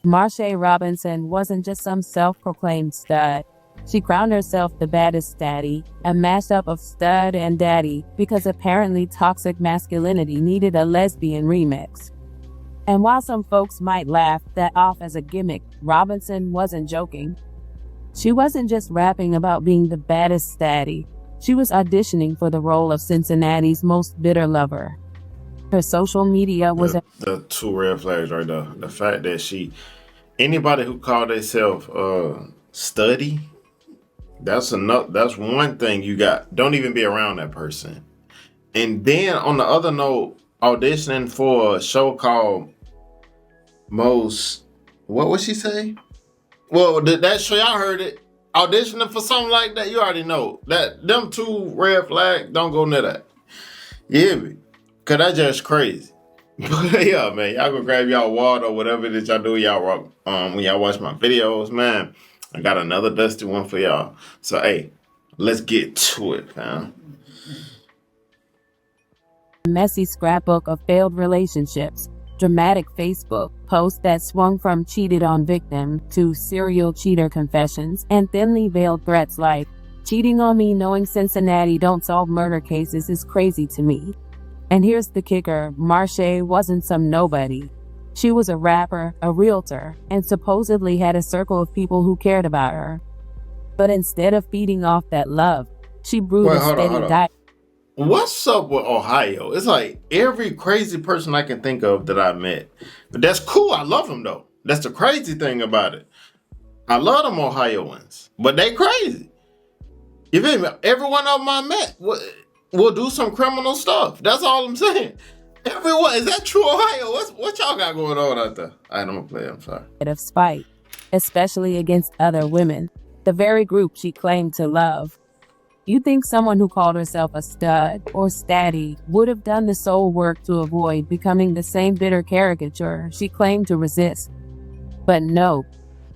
Marsha Robinson wasn't just some self-proclaimed stud. She crowned herself the baddest daddy, a mashup of stud and daddy, because apparently toxic masculinity needed a lesbian remix. And while some folks might laugh that off as a gimmick, Robinson wasn't joking. She wasn't just rapping about being the baddest daddy. She was auditioning for the role of Cincinnati's most bitter lover. Her social media was the two red flags right there. The fact that anybody who called themselves study, that's one thing you got. Don't even be around that person. And then on the other note, auditioning for a show called what would she say? Well, that show, y'all heard it. Auditioning for something like that, you already know that them two red flags don't go near that. You hear me? Cause that's just crazy. But yeah, man, y'all go grab y'all water or whatever that y'all do. Y'all when y'all watch my videos, man. I got another dusty one for y'all. So hey, let's get to it, fam. Messy scrapbook of failed relationships, dramatic Facebook posts that swung from cheated on victim to serial cheater confessions, and thinly veiled threats like, cheating on me knowing Cincinnati don't solve murder cases is crazy to me. And here's the kicker, Marsha wasn't some nobody. She was a rapper, a realtor, and supposedly had a circle of people who cared about her. But instead of feeding off that love, she brewed a steady diet. What's up with Ohio? It's like every crazy person I can think of that I met. But that's cool. I love them though. That's the crazy thing about it. I love them Ohioans, but they crazy. You feel me? Every one of them I met will do some criminal stuff. That's all I'm saying. Everyone, is that true, Ohio? What y'all got going on out there? I'm gonna play. I'm sorry. Of spite, especially against other women, the very group she claimed to love. You think someone who called herself a stud or statty would have done the soul work to avoid becoming the same bitter caricature she claimed to resist? But no,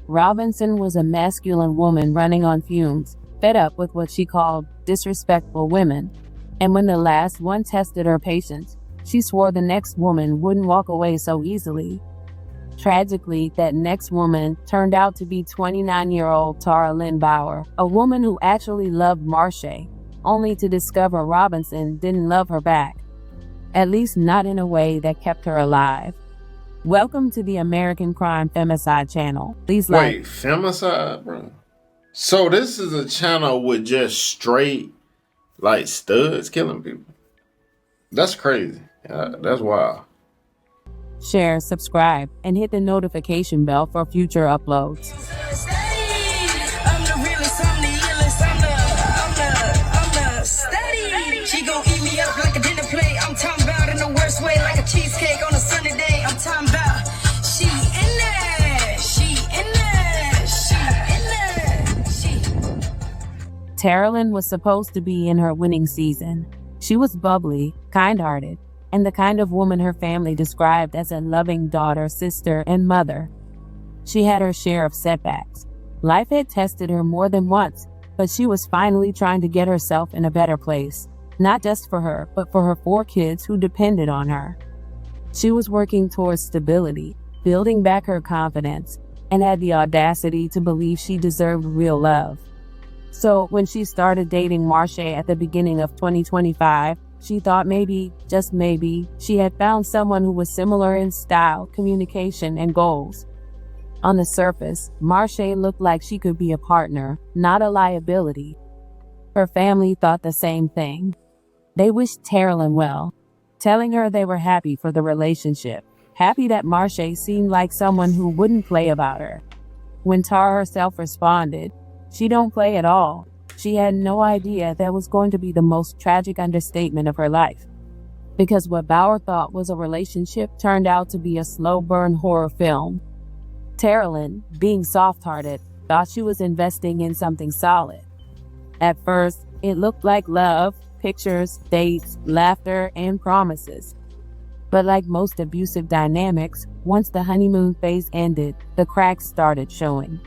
Robinson was a masculine woman running on fumes, fed up with what she called disrespectful women. And when the last one tested her patience, she swore the next woman wouldn't walk away so easily. Tragically, that next woman turned out to be 29-year-old Tara Lynn Bauer, a woman who actually loved Marsha, only to discover Robinson didn't love her back. At least not in a way that kept her alive. Welcome to the American Crime Femicide channel. Please like. Wait, femicide, bro? So this is a channel with just straight, like, studs killing people? That's crazy. That's wild. Share, subscribe, and hit the notification bell for future uploads. I'm the realest, I'm the illest, I'm the steady. She gon' eat me up like a dinner plate. I'm talking about in the worst way, like a cheesecake on a sunny day. I'm talking about she in there, she in there, she in there, she. Tara Lynn was supposed to be in her winning season. She was bubbly, kind-hearted, and the kind of woman her family described as a loving daughter, sister, and mother. She had her share of setbacks. Life had tested her more than once, but she was finally trying to get herself in a better place, not just for her, but for her 4 kids who depended on her. She was working towards stability, building back her confidence, and had the audacity to believe she deserved real love. So when she started dating Marsha at the beginning of 2025, she thought maybe, just maybe, she had found someone who was similar in style, communication, and goals. On the surface, Marsha looked like she could be a partner, not a liability. Her family thought the same thing. They wished Tara Lynn well, telling her they were happy for the relationship, happy that Marsha seemed like someone who wouldn't play about her. When Tara herself responded, "She don't play at all," she had no idea that was going to be the most tragic understatement of her life. Because what Bauer thought was a relationship turned out to be a slow burn horror film. Tara Lynn, being soft-hearted, thought she was investing in something solid. At first, it looked like love, pictures, dates, laughter, and promises. But like most abusive dynamics, once the honeymoon phase ended, the cracks started showing.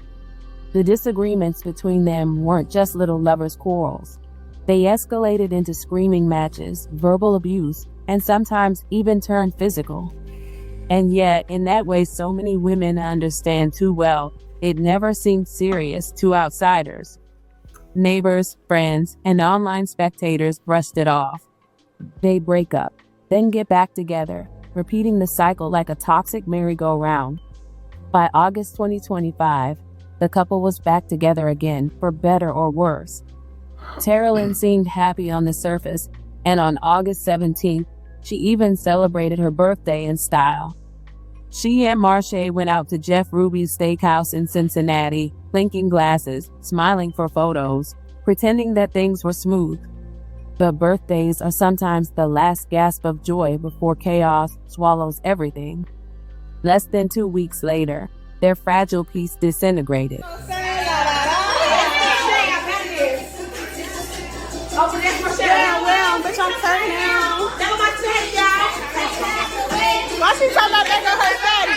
The disagreements between them weren't just little lovers' quarrels. They escalated into screaming matches, verbal abuse, and sometimes even turned physical. And yet, in that way, so many women understand too well, it never seemed serious to outsiders. Neighbors, friends, and online spectators brushed it off. They break up, then get back together, repeating the cycle like a toxic merry-go-round. By August 2025, the couple was back together again, for better or worse. Terralyn seemed happy on the surface, and on August 17th, she even celebrated her birthday in style. She and Marche went out to Jeff Ruby's steakhouse in Cincinnati, clinking glasses, smiling for photos, pretending that things were smooth. But birthdays are sometimes the last gasp of joy before chaos swallows everything. Less than 2 weeks later, their fragile peace disintegrated. Why she talking about making her fatty?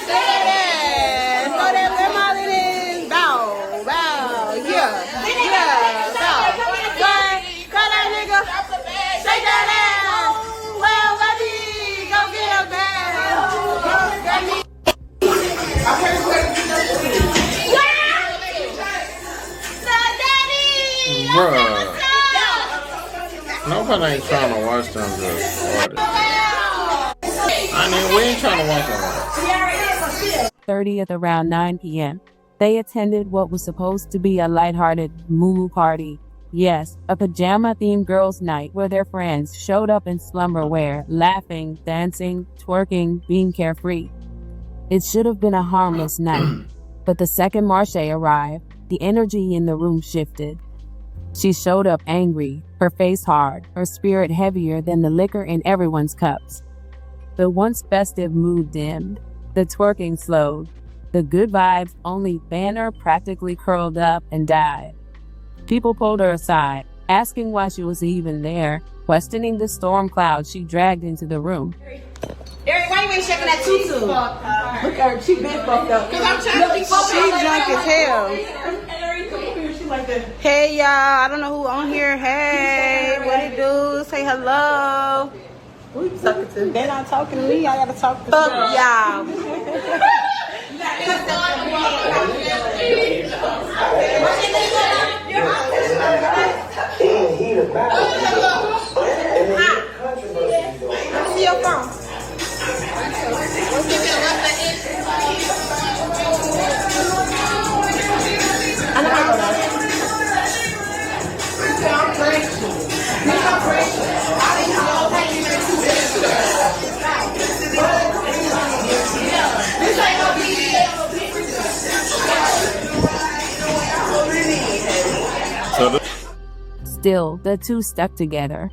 Yeah, so that where Molly is, bow, yeah, bow. Cut that nigga, shake that ass. Well, baby, go get a bag. Bruh. Nobody ain't trying to watch them just party. I mean, we ain't trying to watch them. 30th around 9 p.m. They attended what was supposed to be a lighthearted moo party. Yes, a pajama-themed girls' night where their friends showed up in slumber wear, laughing, dancing, twerking, being carefree. It should have been a harmless night, but the second Marche arrived, the energy in the room shifted. She showed up angry, her face hard, her spirit heavier than the liquor in everyone's cups. The once festive mood dimmed, the twerking slowed, the good vibes only banner practically curled up and died. People pulled her aside, asking why she was even there, questioning the storm cloud she dragged into the room. Eric, why you ain't shaking that tutu? Look at her, she been fucked up. Cause I'm trying to be she drunk as hell. Hey y'all, I don't know who on here. Hey, what it do? Say hello. Who you talking to? They not talking to me. I gotta talk to fuck y'all. See your phone. I know how to go. Still, the two stuck together.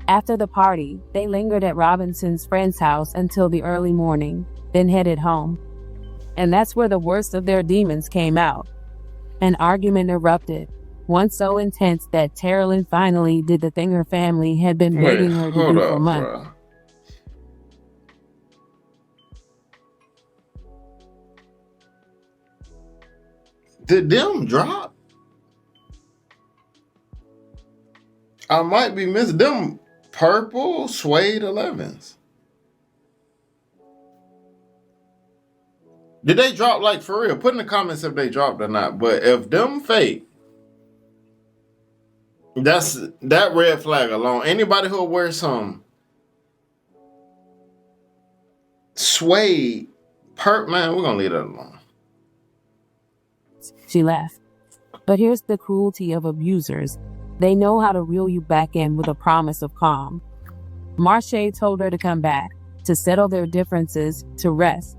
After the party, they lingered at Robinson's friend's house until the early morning, then headed home. And that's where the worst of their demons came out. An argument erupted, one so intense that Terralyn finally did the thing her family had been begging her to do for months. Bro. Did them drop? I might be missing them purple suede 11s. Did they drop like for real? Put in the comments if they dropped or not. But if them fake, that's that red flag alone. Anybody who wears some suede man, we're gonna leave that alone. She laughed. But here's the cruelty of abusers. They know how to reel you back in with a promise of calm. Marche told her to come back, to settle their differences, to rest.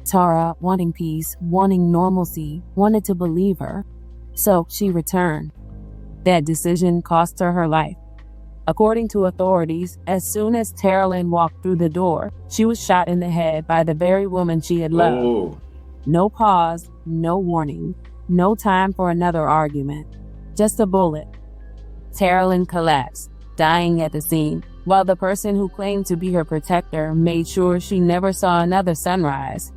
Tara, wanting peace, wanting normalcy, wanted to believe her. So she returned. That decision cost her her life. According to authorities, as soon as Terralyn walked through the door, she was shot in the head by the very woman she had loved. Oh. No pause, no warning, no time for another argument. Just a bullet. Terralyn collapsed, dying at the scene, while the person who claimed to be her protector made sure she never saw another sunrise.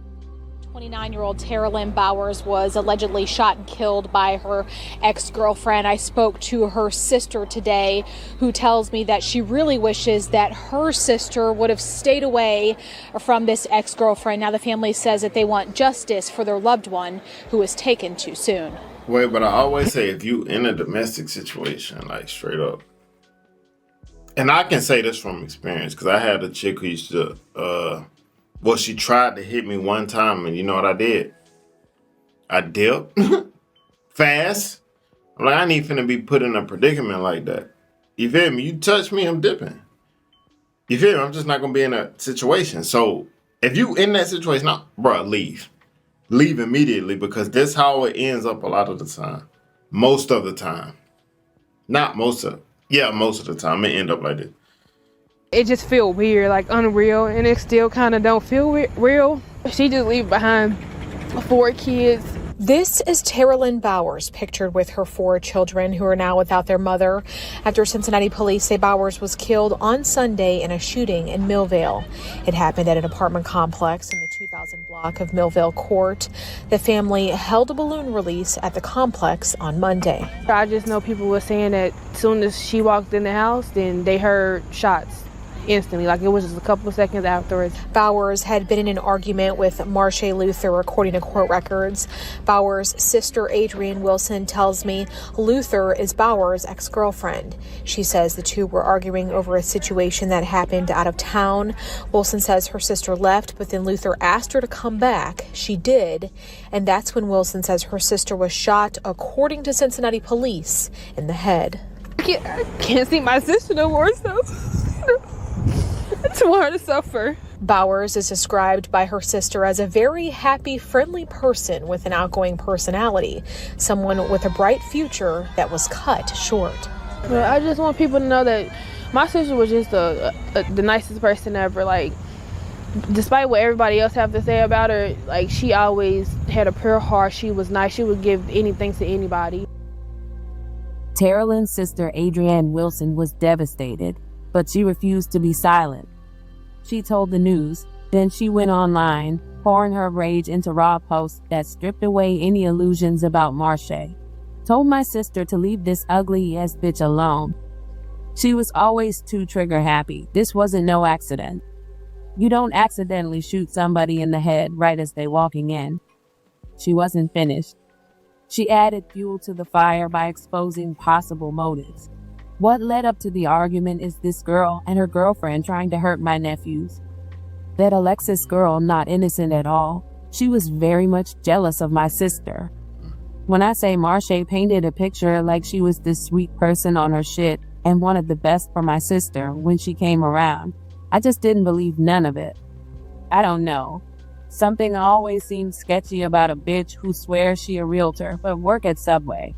29-year-old Terralyn Bowers was allegedly shot and killed by her ex-girlfriend. I spoke to her sister today, who tells me that she really wishes that her sister would have stayed away from this ex-girlfriend. Now the family says that they want justice for their loved one who was taken too soon. Wait, but I always say if you in a domestic situation, like straight up, and I can say this from experience because I had a chick who used to, well, she tried to hit me one time, and you know what I did? I dipped fast. I'm like, I ain't finna be put in a predicament like that. You feel me? You touch me, I'm dipping. You feel me? I'm just not gonna be in a situation. So if you in that situation, now, bro, leave. Leave immediately because that's how it ends up a lot of the time. Most of the time. Not most of, yeah, most of the time it end up like this. It just feel weird, like unreal, and it still kind of don't feel real. She just leave behind 4 kids. This is Terralyn Bowers, pictured with her 4 children who are now without their mother after Cincinnati police say Bowers was killed on Sunday in a shooting in Millvale. It happened at an apartment complex in the 2000 block of Millvale Court. The family held a balloon release at the complex on Monday. I just know people were saying that as soon as she walked in the house, then they heard shots. Instantly, like it was just a couple of seconds afterwards. Bowers had been in an argument with Marche Luther, according to court records. Bowers' sister, Adrienne Wilson, tells me Luther is Bowers' ex-girlfriend. She says the two were arguing over a situation that happened out of town. Wilson says her sister left, but then Luther asked her to come back. She did, and that's when Wilson says her sister was shot, according to Cincinnati police, in the head. I can't see my sister no more, so it's too hard to suffer. Bowers is described by her sister as a very happy, friendly person with an outgoing personality, someone with a bright future that was cut short. Well, I just want people to know that my sister was just the nicest person ever. Like, despite what everybody else have to say about her, like, she always had a pure heart. She was nice. She would give anything to anybody. Terralyn's sister, Adrienne Wilson, was devastated, but she refused to be silent. She told the news, then she went online, pouring her rage into raw posts that stripped away any illusions about Marche. Told my sister to leave this ugly-ass bitch alone. She was always too trigger-happy. This wasn't no accident. You don't accidentally shoot somebody in the head right as they walking in. She wasn't finished. She added fuel to the fire by exposing possible motives. What led up to the argument is this girl and her girlfriend trying to hurt my nephews. That Alexis girl, not innocent at all. She was very much jealous of my sister. When I say Marche painted a picture like she was this sweet person on her shit and wanted the best for my sister when she came around, I just didn't believe none of it. I don't know. Something always seems sketchy about a bitch who swears she a realtor but work at Subway.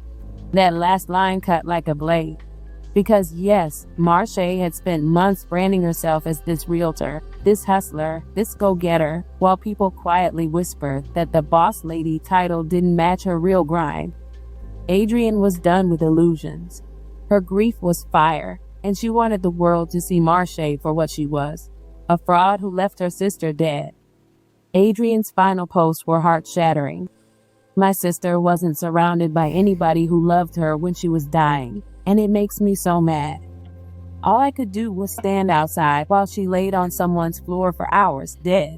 That last line cut like a blade. Because yes, Marche had spent months branding herself as this realtor, this hustler, this go-getter, while people quietly whispered that the boss lady title didn't match her real grind. Adrienne was done with illusions. Her grief was fire, and she wanted the world to see Marche for what she was, a fraud who left her sister dead. Adrienne's final posts were heart-shattering. My sister wasn't surrounded by anybody who loved her when she was dying, and it makes me so mad. All I could do was stand outside while she laid on someone's floor for hours, dead.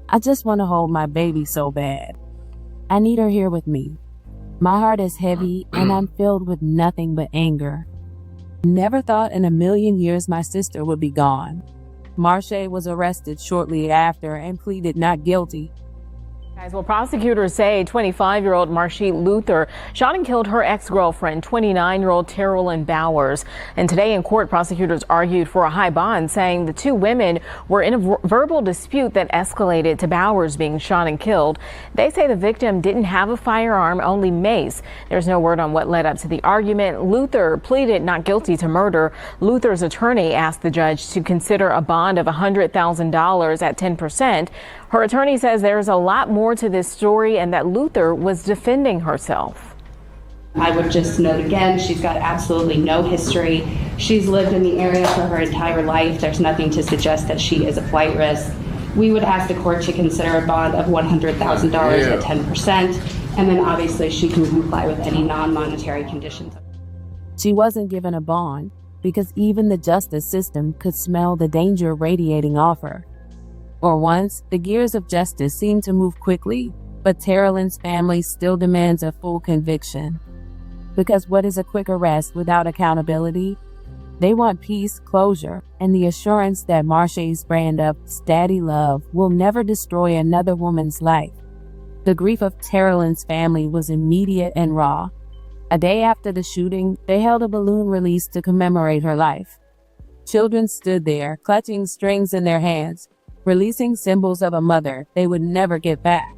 I just want to hold my baby so bad. I need her here with me. My heart is heavy, and I'm filled with nothing but anger. Never thought in a million years my sister would be gone. Marche was arrested shortly after and pleaded not guilty. Well, prosecutors say 25-year-old Marche Luther shot and killed her ex-girlfriend, 29-year-old Terralyn Bowers. And today in court, prosecutors argued for a high bond, saying the two women were in a verbal dispute that escalated to Bowers being shot and killed. They say the victim didn't have a firearm, only mace. There's no word on what led up to the argument. Luther pleaded not guilty to murder. Luther's attorney asked the judge to consider a bond of $100,000 at 10%. Her attorney says there's a lot more to this story and that Luther was defending herself. I would just note again, she's got absolutely no history. She's lived in the area for her entire life. There's nothing to suggest that she is a flight risk. we would ask the court to consider a bond of $100,000 at 10%, and then obviously she can comply with any non-monetary conditions. She wasn't given a bond because even the justice system could smell the danger radiating off her. For once, the gears of justice seemed to move quickly, but Terrelyn's family still demands a full conviction. Because what is a quick arrest without accountability? They want peace, closure, and the assurance that Marche's brand of steady love will never destroy another woman's life. The grief of Terrelyn's family was immediate and raw. A day after the shooting, they held a balloon release to commemorate her life. Children stood there, clutching strings in their hands, releasing symbols of a mother they would never get back.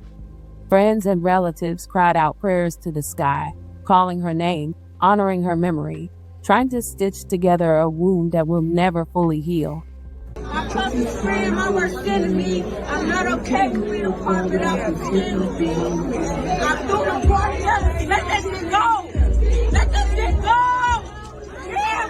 Friends and relatives cried out prayers to the sky, calling her name, honoring her memory, trying to stitch together a wound that will never fully heal. My toughest friend, my worst enemy. I'm not okay with me to pop it out. I'm through the party. Let that shit go. Let that shit go. Yeah,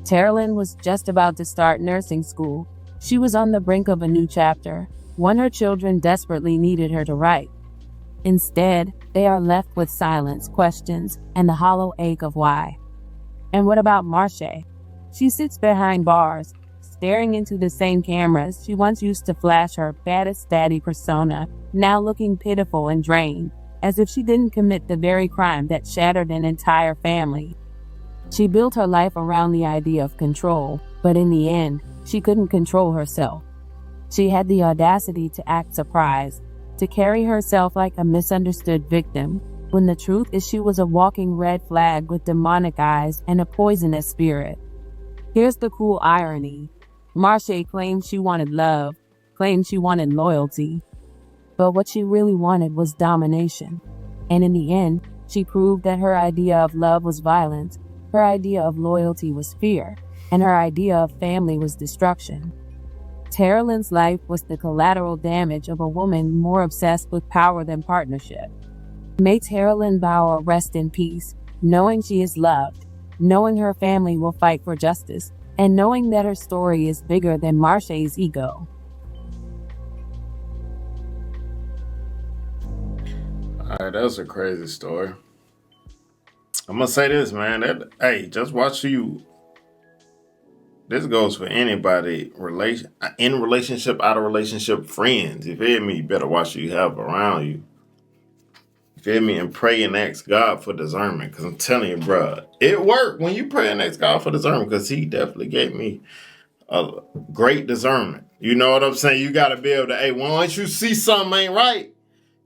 Terrelyn was just about to start nursing school. She was on the brink of a new chapter, one her children desperately needed her to write. Instead, they are left with silence, questions, and the hollow ache of why. And what about Marche? She sits behind bars, staring into the same cameras she once used to flash her baddest daddy persona, now looking pitiful and drained, as if she didn't commit the very crime that shattered an entire family. She built her life around the idea of control, but in the end, she couldn't control herself. She had the audacity to act surprised, to carry herself like a misunderstood victim, when the truth is she was a walking red flag with demonic eyes and a poisonous spirit. Here's the cool irony. Marche claimed she wanted love, claimed she wanted loyalty, but what she really wanted was domination. And in the end, she proved that her idea of love was violence, her idea of loyalty was fear, and her idea of family was destruction. Terrelyn's life was the collateral damage of a woman more obsessed with power than partnership. May Terrelyn Bauer rest in peace, knowing she is loved, knowing her family will fight for justice, and knowing that her story is bigger than Marche's ego. All right, that's a crazy story. I'm gonna say this, man. Just watch you. This goes for anybody, in relationship, out of relationship, friends. You feel me? You better watch who you have around you. You feel me? And pray and ask God for discernment. Because I'm telling you, bro, it worked when you pray and ask God for discernment. Because he definitely gave me a great discernment. You know what I'm saying? You got to be able to, once you see something ain't right,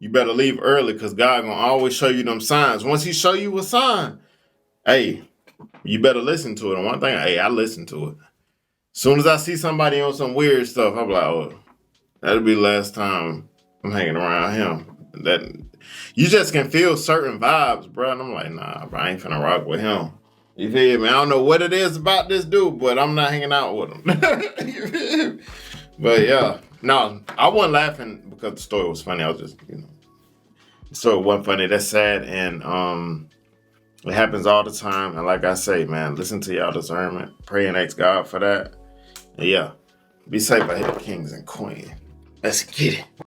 you better leave early. Because God going to always show you them signs. Once he show you a sign, you better listen to it. And one thing, I listen to it. Soon as I see somebody on some weird stuff, I'm like, that'll be the last time I'm hanging around him. That you just can feel certain vibes, bro. And I'm like, nah, bro, I ain't finna rock with him. You feel me? I don't know what it is about this dude, but I'm not hanging out with him. You feel me? But yeah, no, I wasn't laughing because the story was funny. I was just, the story wasn't funny. That's sad, and it happens all the time. And like I say, man, listen to y'all discernment. Pray and ask God for that. And yeah, be safe out here, kings and queens. Let's get it.